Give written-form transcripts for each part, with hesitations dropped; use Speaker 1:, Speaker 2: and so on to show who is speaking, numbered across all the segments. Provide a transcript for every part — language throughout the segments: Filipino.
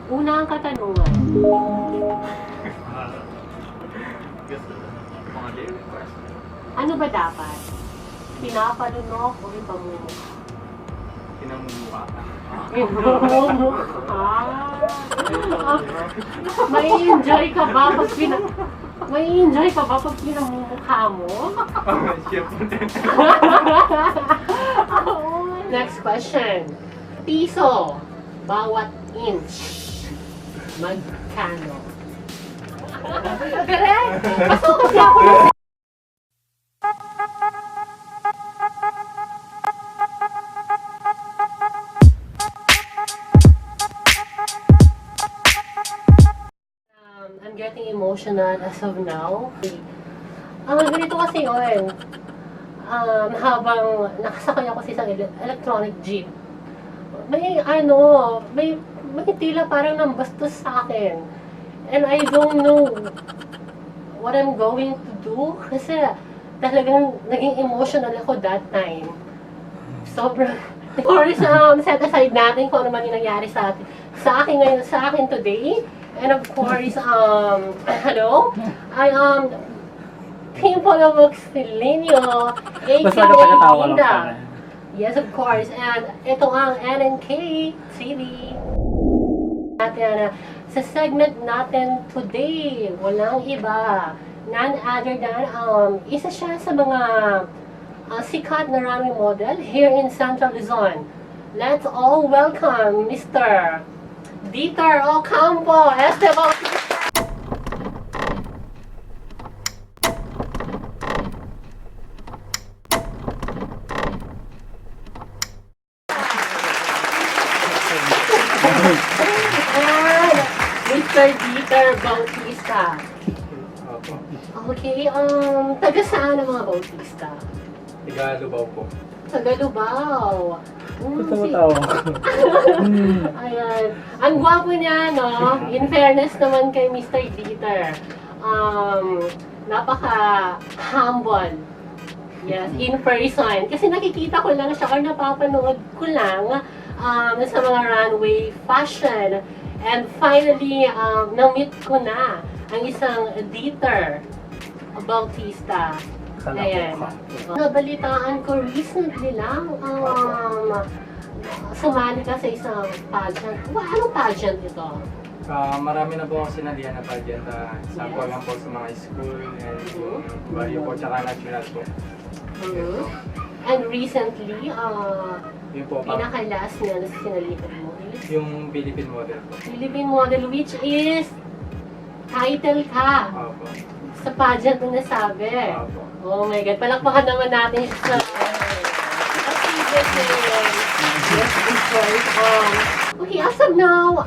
Speaker 1: Una ang katanungan. Ano ba dapat? Pinapalunok o ipamumukha?
Speaker 2: Pinamumukha.
Speaker 1: Ipamumukha. May enjoy ka ba pag pinamumukha mo?
Speaker 2: Siyempre.
Speaker 1: Next question. Piso, bawat inch. Magkano? Correct! Kaso kasi ako lang. I'm getting emotional as of now. Ganito kasi yun. Habang nakasakay ako sa isang electronic jeep, may tila parang nambastos sa akin. And I don't know what I'm going to do kasi talagang naging emotional ako that time. Sobrang, of course, set aside natin kung ano man yung nangyari sa akin ngayon, sa akin today. And of course, hello, I am Pimple of Oxelinio,
Speaker 3: Basta nakakatawa lang
Speaker 1: Linda.
Speaker 3: pala.
Speaker 1: Yes, of course. And ito ang NNK TV. Natin, sa segment natin today, walang iba, none other than, isa siya sa mga sikat na runway model here in Central Luzon. Let's all welcome Mr. Dieter Ocampo Esteban. And Mr. Dieter Bautista.
Speaker 2: Opo.
Speaker 1: Okay, taga saan ang mga Bautista?
Speaker 2: Tiga-Lubaw po.
Speaker 1: Taga Lubao.
Speaker 3: Tawa-tawa.
Speaker 1: Ayan. Ang gwapo niya, no? In fairness naman kay Mr. Dieter. Napaka-humble. Yes, in person. Kasi nakikita ko lang siya or napapanood ko lang sa mga runway fashion. And finally, na-meet ko na ang isang Dieter Bautista. Ayan. Nabalitaan ko recently lang, sumali ka sa isang pageant. Anong pageant ito?
Speaker 2: Marami na po ako sinalihan na pageant. Sample lang po sa mga school and yung barrio po tsaka national po.
Speaker 1: And recently,
Speaker 2: Yun po,
Speaker 1: pinaka-last na sinalihan mo is
Speaker 2: yung Philippine model po.
Speaker 1: Philippine model, which is title ka
Speaker 2: Opo.
Speaker 1: sa pageant na nasabi.
Speaker 2: Opo.
Speaker 1: Oh my God, palakpakan naman natin siya. Yes, of course. Okay, as of now,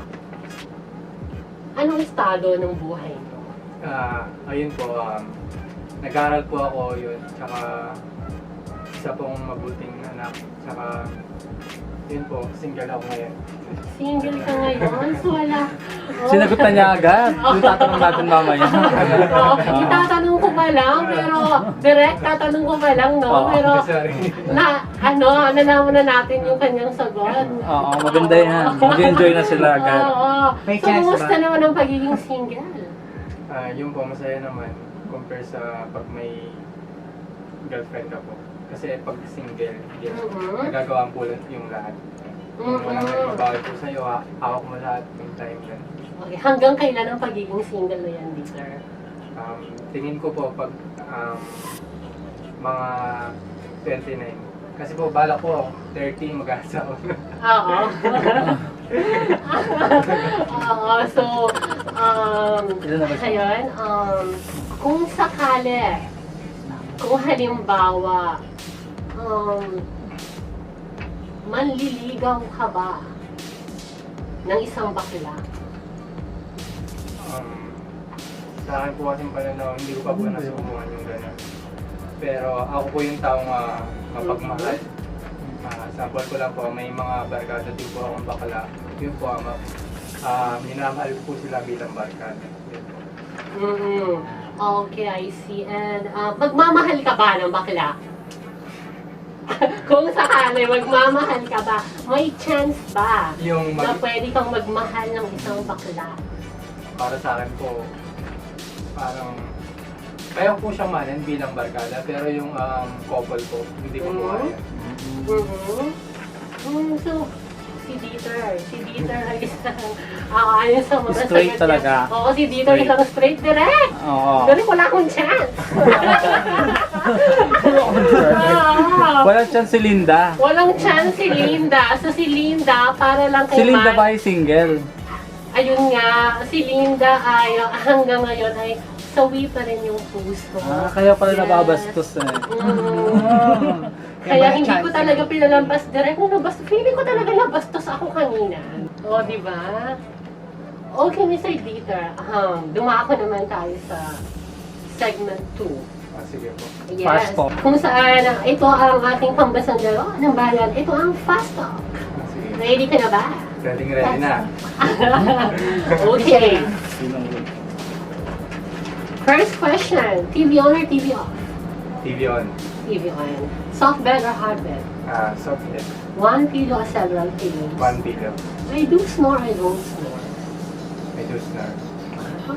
Speaker 1: anong estado ng buhay mo?
Speaker 2: Ayun po, nag-aaral po ako yun, tsaka isa pong mabuting anak, tsaka yun po, single ako ngayon.
Speaker 1: Single ka ngayon, so wala.
Speaker 3: Sinagot na niya agad. Yung tatanong natin mamaya.
Speaker 1: Itatanong ko pa lang, pero direct tatanong ko pa lang, no?
Speaker 3: Oo.
Speaker 1: Pero
Speaker 2: Sorry.
Speaker 1: nalaman na natin yung kanyang sagot.
Speaker 3: Oo, maganda yan. Mag-enjoy na sila agad.
Speaker 1: Oo.
Speaker 4: May
Speaker 1: So,
Speaker 4: chance
Speaker 1: kumusta
Speaker 4: ba?
Speaker 1: naman ang pagiging single?
Speaker 2: Yun po, masaya naman compare sa pag may girlfriend ka po. Kasi pag single, yun, nagagawa po yung lahat. Yung walang nagbabawal po sa'yo, hawak mo lahat yung time yan.
Speaker 1: Okay, hanggang kailan ang pagiging single na yan, Dieter?
Speaker 2: Tingin ko po pag mga 29. Kasi po, bala ko 30 mag-asawa.
Speaker 1: Oo. Oo, so,
Speaker 3: Ilan na ba siya?
Speaker 1: ayun, kung sakali, kung halimbawa, manliligaw ka ba ng isang bakla?
Speaker 2: Sa akin po kasing pananaw, hindi ko pa po nasubukan yung gano'n. Pero ako po yung taong mapagmahal. Sample ko lang po, may mga barkada din po akong bakla. Yun po, minamahal ko po sila bilang barkada. Yun po.
Speaker 1: Okay, I see. And magmamahal ka ba ng bakla? Kung sakali magmamahal ka ba, may chance ba
Speaker 2: Yung
Speaker 1: na pwede kang magmahal ng isang bakla?
Speaker 2: para sa akin po, parang kaya ko po siyang mahalin bilang barkada, pero yung couple ko, hindi ko po kaya.
Speaker 1: So, si Dieter ay isang, ayon sa mga
Speaker 3: Straight
Speaker 1: sagot niya.
Speaker 3: talaga.
Speaker 1: Oo, si Dieter
Speaker 3: Straight.
Speaker 1: isang straight direct.
Speaker 3: Oo.
Speaker 1: Ganun, wala akong chance. Ah,
Speaker 3: Walang chance si Linda.
Speaker 1: walang chance si Linda. So si Linda, para lang kay
Speaker 3: Si Linda
Speaker 1: Man-
Speaker 3: ba ay single?
Speaker 1: Ayun nga, si Linda ay hanggang ngayon ay sawi pa rin yung puso.
Speaker 3: Kaya pala
Speaker 1: Yes.
Speaker 3: nababastos eh.
Speaker 1: Kaya hindi ko talaga pinalampas direct. Feeling ko talaga nabastos ako kanina. O, di ba? Okay, Mr. Dieter. Dumako naman tayo sa segment 2.
Speaker 2: Sige po.
Speaker 1: Yes.
Speaker 3: Fast talk.
Speaker 1: Kung saan ito ang ating pambasang laro ng bayan. Ito ang fast talk.
Speaker 2: Sige.
Speaker 1: Ready ka na ba?
Speaker 2: Ready na.
Speaker 1: Okay. First question. TV on or TV off?
Speaker 2: TV on.
Speaker 1: TV on. Soft bed or hard bed?
Speaker 2: Soft bed.
Speaker 1: One pillow or several pillows?
Speaker 2: 1 pillow.
Speaker 1: I do snore, I don't snore.
Speaker 2: May juice na.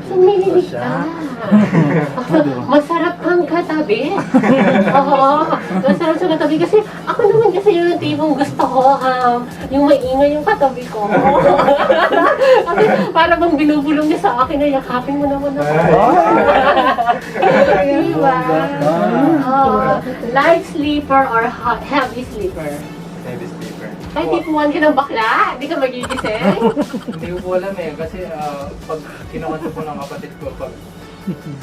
Speaker 1: So, mililig ka. Masarap kang katabi. Oo, masarap sa katabi. Kasi ako naman kasi yung tipong gusto ko, yung maingay yung katabi ko. Kasi para bang binubulong niya sa akin na yakapin mo naman ako. Diba? Light sleeper or heavy sleeper?
Speaker 2: Heavy sleeper.
Speaker 1: Ay, tipuan ka ng bakla? Hindi ka magigising?
Speaker 2: Hindi ko po alam eh, kasi pag kinukanto po ng kapatid ko, pag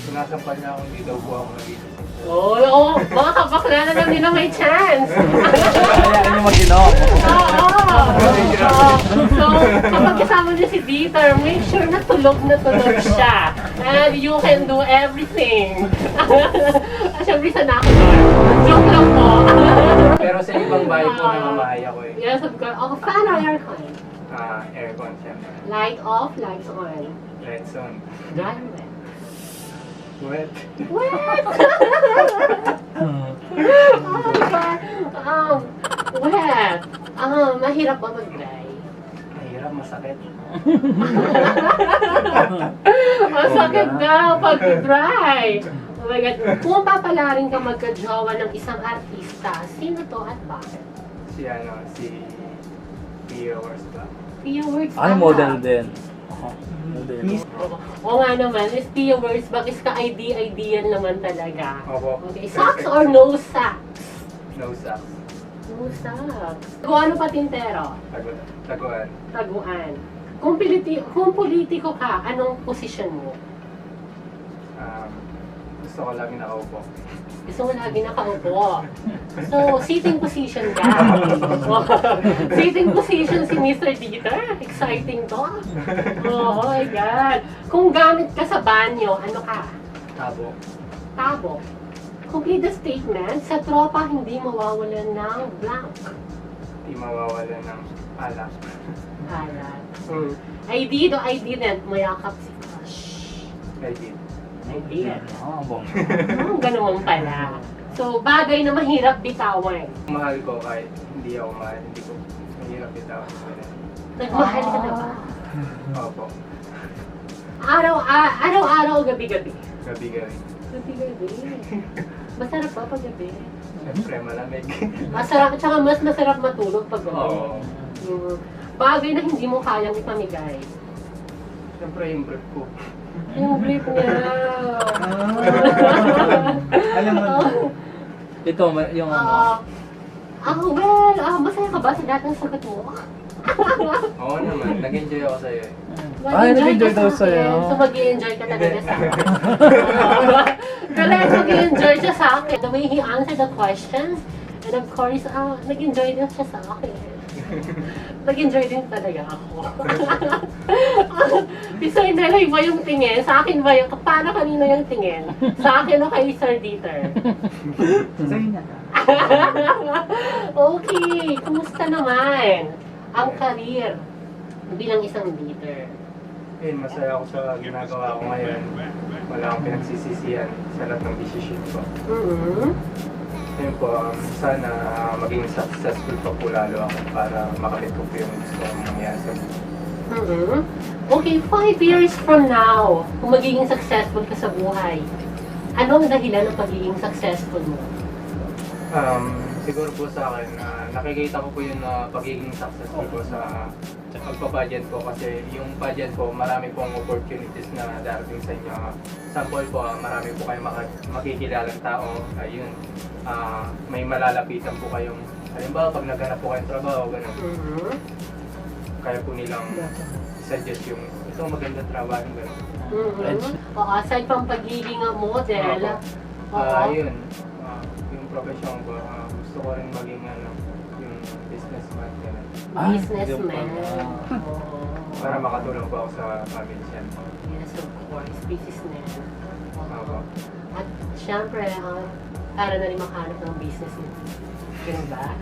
Speaker 2: sinasampal niya ako, hindi daw po ako nagising.
Speaker 1: Oo, mga kabakla na lang din na may chance.
Speaker 3: Kaya niyo mag-inom.
Speaker 1: Oo. So, kapag kasama niyo si Dieter, make sure na tulog siya. And you can do everything. Siyempre sa nakador. Joke lang po.
Speaker 2: Pero sa ibang bahay po namamahay ako eh.
Speaker 1: Yes, of course. Oh, fan or aircon?
Speaker 2: Aircon siyempre.
Speaker 1: Light off, lights on.
Speaker 2: Lights on.
Speaker 1: Dry or wet?
Speaker 2: Wet.
Speaker 1: Wet! Wet. Mahirap ba mag-dry?
Speaker 2: Mahirap, masakit.
Speaker 1: Masakit daw pag dry. Oh my God. Kung papalarin ka magka-jowa ng isang artista, sino to at bakit?
Speaker 2: Si Pia Wars ba?
Speaker 1: Pia Words
Speaker 3: Ay, model din. Model.
Speaker 1: Oo nga naman, is Pia Words is ka-ideal naman talaga.
Speaker 2: Opo.
Speaker 1: Okay, socks or no socks?
Speaker 2: No socks.
Speaker 1: No socks. Kung ano pa tintero?
Speaker 2: Taguan.
Speaker 1: Taguan. Kung politiko ka, anong posisyon mo?
Speaker 2: Gusto ko lagi nakaupo.
Speaker 1: Gusto mo lagi nakaupo. So, sitting position ka. Sitting position si Mr. Dieter. Exciting to. Oh my God. Kung gamit ka sa banyo, ano ka?
Speaker 2: Tabo.
Speaker 1: Tabo. Complete the statement. Sa tropa, hindi mawawalan ng blank.
Speaker 2: Di mawawala ng alak.
Speaker 1: Ayan. I did or I didn't mayakap si Crush.
Speaker 2: I did.
Speaker 1: I did.
Speaker 3: Bong.
Speaker 1: Ganun pala. So, bagay na mahirap bitawan.
Speaker 2: Mahal ko kahit hindi ako mahal. Hindi ko mahirap itaw.
Speaker 1: Nagmahal ka na ba?
Speaker 2: Opo.
Speaker 1: Araw-araw, gabi-gabi.
Speaker 2: Gabi-gabi.
Speaker 1: Gabi-gabi. Masarap ba pag gabi?
Speaker 2: Siyempre malamig.
Speaker 1: Masarap, tsaka mas masarap matulog pag gabi.
Speaker 2: Oo.
Speaker 1: Bagay na hindi mo kayang ipamigay.
Speaker 2: Siyempre yung brief ko.
Speaker 1: Yung brief niya.
Speaker 2: Alam mo na.
Speaker 3: Ito, yung ano.
Speaker 1: Masaya ka ba sa lahat ng sagot mo?
Speaker 2: Oo naman. Nag-enjoy ako sa'yo eh.
Speaker 3: Ay, nag-enjoy daw
Speaker 1: sa akin.
Speaker 3: sa'yo.
Speaker 1: So, mag-i-enjoy ka talaga sa akin. Kaya mag-i-enjoy siya sa akin. The way he answered the questions, and of course, nag-enjoy din siya sa akin. Nag-enjoy din talaga ako. Si Sir Neloy ba yung tingin? Sa akin ba yung, paano kanina yung tingin? Sa akin o kay Sir Dieter?
Speaker 2: Sa'yo niya.
Speaker 1: Okay, kumusta naman ang career bilang isang leader?
Speaker 2: Masaya ako sa ginagawa ko ngayon. Wala akong pinagsisisihan sa lahat ng decision ko. Yun po, sana maging successful pa po lalo ako para makamit ko po yung gusto kong mangyari sa buhay.
Speaker 1: Mhm. Okay, 5 years from now, kung magiging successful ka sa buhay, ano ang dahilan ng pagiging successful mo?
Speaker 2: Siguro po sa akin, nakikita ko po yung pagiging successful ko sa pagpa-pageant ko kasi yung pageant ko, marami pong opportunities na darating sa inyo. Sample po, marami po kayong makikilalang tao. Ayun, may malalapitan po kayong, halimbawa pag naghanap po kayong trabaho, ganun.
Speaker 1: Mhm.
Speaker 2: Kaya po nilang suggest yung, ito maganda trabaho, ganun.
Speaker 1: Mhm. Oo, aside pang pagiging model, oo.
Speaker 2: Yun, yung profession ko, gusto ko rin maging yung businessman, ganun.
Speaker 1: Businessman.
Speaker 3: yun
Speaker 1: Oo.
Speaker 2: Para makatulong po ako sa family siya.
Speaker 1: Yes, of course. Businessman.
Speaker 2: Opo.
Speaker 1: At syempre, para na rin makahanap ng business mo. Ganun ba?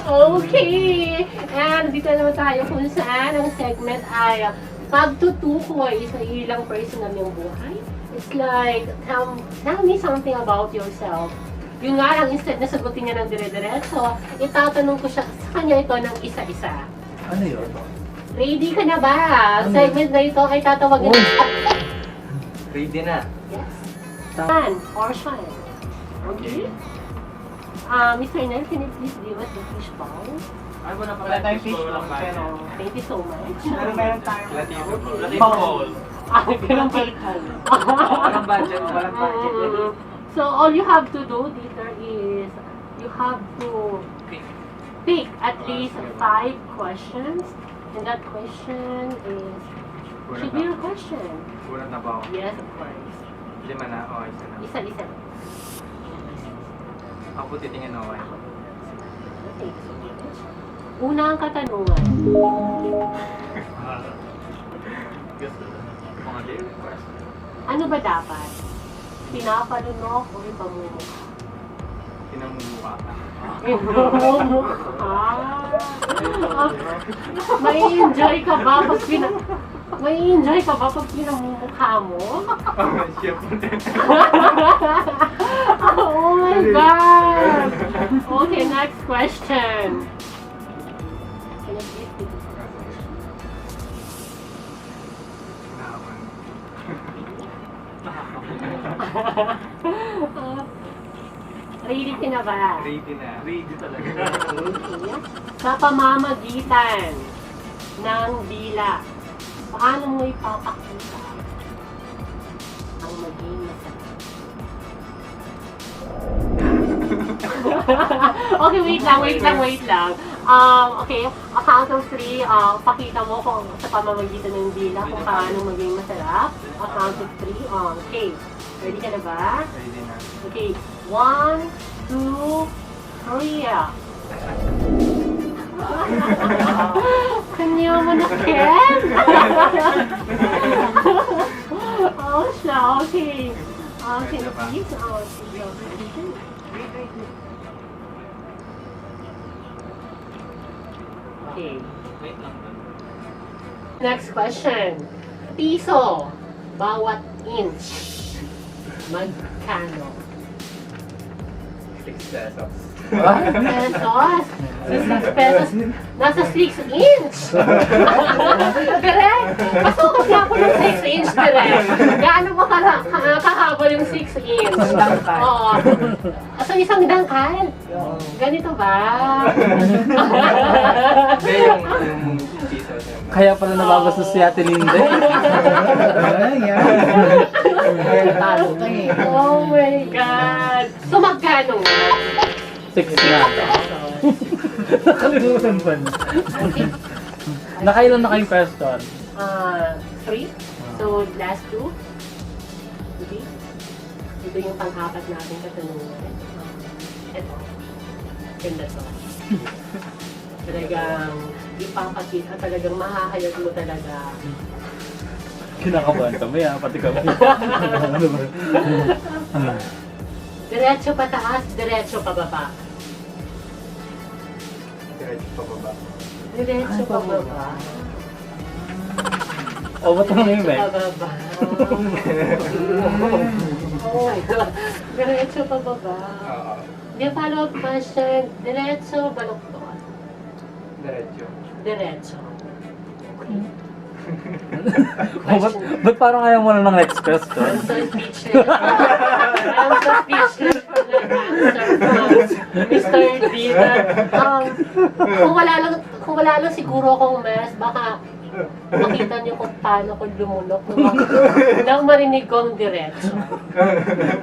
Speaker 1: Okay! And dito naman tayo kung saan ang segment ay pagtutukoy sa ilang personal yung buhay. It's like, tell me something about yourself. Yun nga lang, instead na sagutin niya ng dire-diretso, itatanong ko siya sa kanya ito ng isa-isa.
Speaker 3: Ano yun?
Speaker 1: Ready ka na ba? Segment na ito ay tatawagin.
Speaker 2: Ready na.
Speaker 1: Yes. Shan or Shan. Okay. Mr. Nel, can you please give us the fish bowl?
Speaker 4: Ay, wala tayong fish bowl, pero
Speaker 1: Thank you so much.
Speaker 4: meron tayong
Speaker 2: Latino po.
Speaker 4: bowl.
Speaker 1: Ganun pa.
Speaker 4: Walang budget, walang budget.
Speaker 1: So, all you have to do, Dieter, is you have to pick at least 5 questions. And that question is, should be your question.
Speaker 2: Kulang na ba ako?
Speaker 1: Yes, of course.
Speaker 2: 5 na, okay, isa na.
Speaker 1: Isa-isa.
Speaker 2: Ako po titingin okay.
Speaker 1: Okay, so una ang katanungan.
Speaker 2: Mga daily question.
Speaker 1: Ano ba dapat? Pinapalunok o ipamumukha?
Speaker 2: Pinamumukha.
Speaker 1: May enjoy ka ba pag pinamumukha mo?
Speaker 2: Siyempre.
Speaker 1: Oh my God! Okay, next question. Can you please pick it? Ready ka na ba?
Speaker 2: Ready na. Ready talaga.
Speaker 1: Sa pamamagitan ng dila, paano mo ipapakita ang maging masarap? Okay, wait lang. Okay, a count of 3, pakita mo kung sa pamamagitan ng dila kung paano maging masarap. A count of 3, okay. Ready ka na ba?
Speaker 2: Ready na.
Speaker 1: Okay, 1, 2, 3. Kanya mo na, Ken? Oh, siya, okay. Okay, please, see your question. Okay. Next question. Piso, bawat inch. Magkano?
Speaker 2: 6 pesos.
Speaker 1: Pesos? Sa 6 pesos, nasa 6 inch. Correct? Pasukot nga po ng 6 inch, correct? Gaano ba kahaba yung 6 inch?
Speaker 4: Dangkal.
Speaker 1: Oo. So, isang dangkal? Ganito ba?
Speaker 2: Hindi, yung piso.
Speaker 3: Kaya pala nababastos si Ate Linda.
Speaker 4: Talo ka eh.
Speaker 1: Oh my God. So, magkano?
Speaker 3: 6 na. Nakalimutan pa na. Nakailan na kayong question?
Speaker 1: 3. So, last 2. Okay. Ito yung pang-apat natin katanungan. Ito. Ganda to. Talagang ipapakita, talagang mahahayag mo talaga.
Speaker 3: Kinakabahan kami pati kami. Ano ba?
Speaker 1: Diretso pa taas, diretso pa baba.
Speaker 2: Diretso pa baba.
Speaker 1: Diretso pa baba.
Speaker 3: O, ba't naman yun,
Speaker 1: Diretso
Speaker 3: eh?
Speaker 1: pa baba. Oh my God. Diretso pa baba.
Speaker 2: Oo.
Speaker 1: The follow-up question, diretso, baluktot.
Speaker 2: Diretso.
Speaker 1: Diretso.
Speaker 3: Ba't parang ayaw mo na ng next question?
Speaker 1: I'm so speechless. I'm so speechless for the answer from Mr. Dita. Kung wala lang siguro akong mas, baka makita niyo kung paano ko lumulok nang marinig ko ang diretso.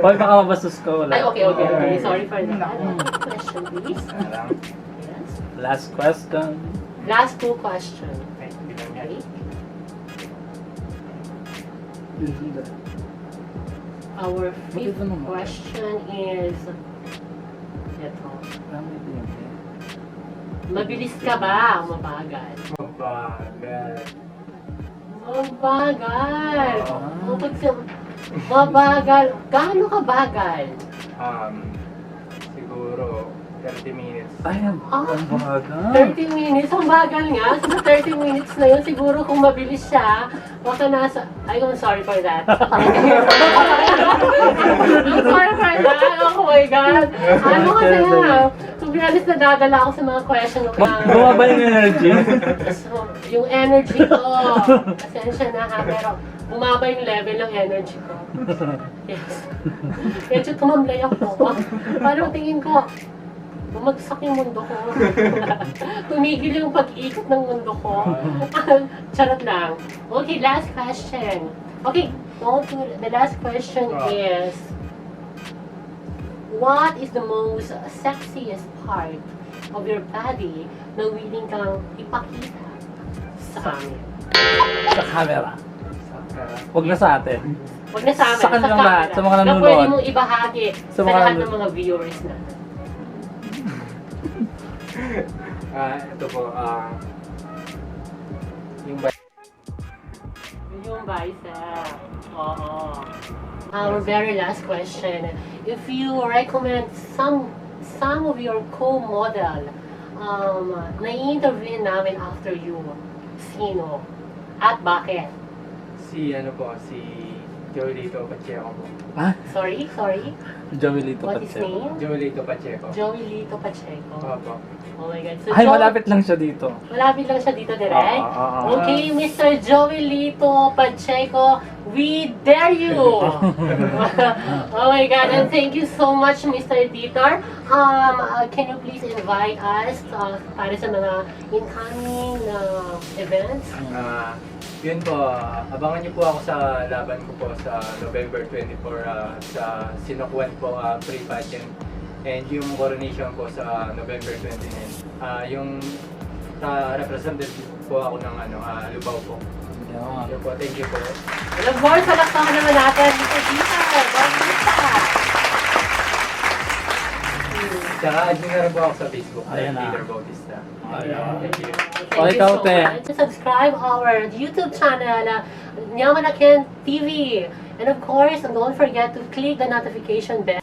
Speaker 3: Hoy, baka mabastos ko.
Speaker 1: Ay, okay. Sorry for that. Next question, please.
Speaker 2: Alam.
Speaker 1: Yes.
Speaker 3: Last question.
Speaker 1: Last two questions.
Speaker 2: Ay, hindi lang yan.
Speaker 1: Okay. Our fifth question is ito. Mabilis ka ba o mabagal?
Speaker 2: Mabagal.
Speaker 1: Mabagal. Mabagal. Gaano ka bagal?
Speaker 2: Siguro 30 minutes.
Speaker 3: Ay, ang baga.
Speaker 1: 30 minutes. Ang bagal nga. So, sa 30 minutes na yun, siguro kung mabilis siya, baka nasa... I'm sorry for that. I'm sorry for that. Oh my God. Ano kasi na, to be honest, nadadala ako sa mga question ko.
Speaker 3: Bumaba yung energy.
Speaker 1: So, yung energy ko, pasensya na ha, pero bumaba yung level ng energy ko. Yes. Medyo tumamlay ako. Parang tingin ko, bumagsak yung mundo ko. Tumigil yung pag-ikot ng mundo ko. Charot lang. Okay, last question. Okay, the last question is, what is the most sexiest part of your body na willing kang ipakita sa amin?
Speaker 3: Sa camera.
Speaker 2: Pero,
Speaker 3: Huwag na sa atin.
Speaker 1: Huwag na sa amin,
Speaker 3: Sa kanilang
Speaker 1: camera.
Speaker 3: lahat, sa mga
Speaker 1: Na
Speaker 3: nanonood.
Speaker 1: pwede mong ibahagi
Speaker 3: Sa
Speaker 1: sa
Speaker 3: mga
Speaker 1: lahat ng
Speaker 3: nanonood.
Speaker 1: mga viewers natin.
Speaker 2: ito po, yung
Speaker 1: Yung bicep. Oo. Our very last question. If you recommend some of your co-model na i-interview namin after you, sino? At bakit?
Speaker 2: si Joelito Pacheco po.
Speaker 3: Ah,
Speaker 1: Sorry?
Speaker 3: Joey Lito
Speaker 1: What is his
Speaker 3: Pacheco.
Speaker 1: name?
Speaker 2: Joelito Pacheco.
Speaker 1: Joey Lito Pacheco.
Speaker 2: Opo.
Speaker 1: Oh my God. So,
Speaker 3: Ay, malapit lang siya dito.
Speaker 1: Malapit lang siya dito, direct?
Speaker 3: Oo.
Speaker 1: Okay, Mr. Joey Lito Pacheco, we dare you! Oh my God, and thank you so much, Mr. Titor. Can you please invite us para sa mga incoming events?
Speaker 2: Yun po, abangan niyo po ako sa laban ko po sa November 24 sa Sinokwan po pre-pageant, and yung coronation po sa November 29. Yung representative po ako ng Lubao po. Yun po, thank you po.
Speaker 1: And of course, salakpakan naman natin, Mr. Titor. Bautista.
Speaker 2: Tsaka add nyo na rin po ako sa Facebook,
Speaker 3: Ayan na.
Speaker 2: Peter Bautista.
Speaker 3: Ayan.
Speaker 2: Thank you.
Speaker 1: Thank you
Speaker 3: ikaw,
Speaker 1: so
Speaker 3: te.
Speaker 1: much. Subscribe our YouTube channel, Nyamanaken TV. And of course, don't forget to click the notification bell.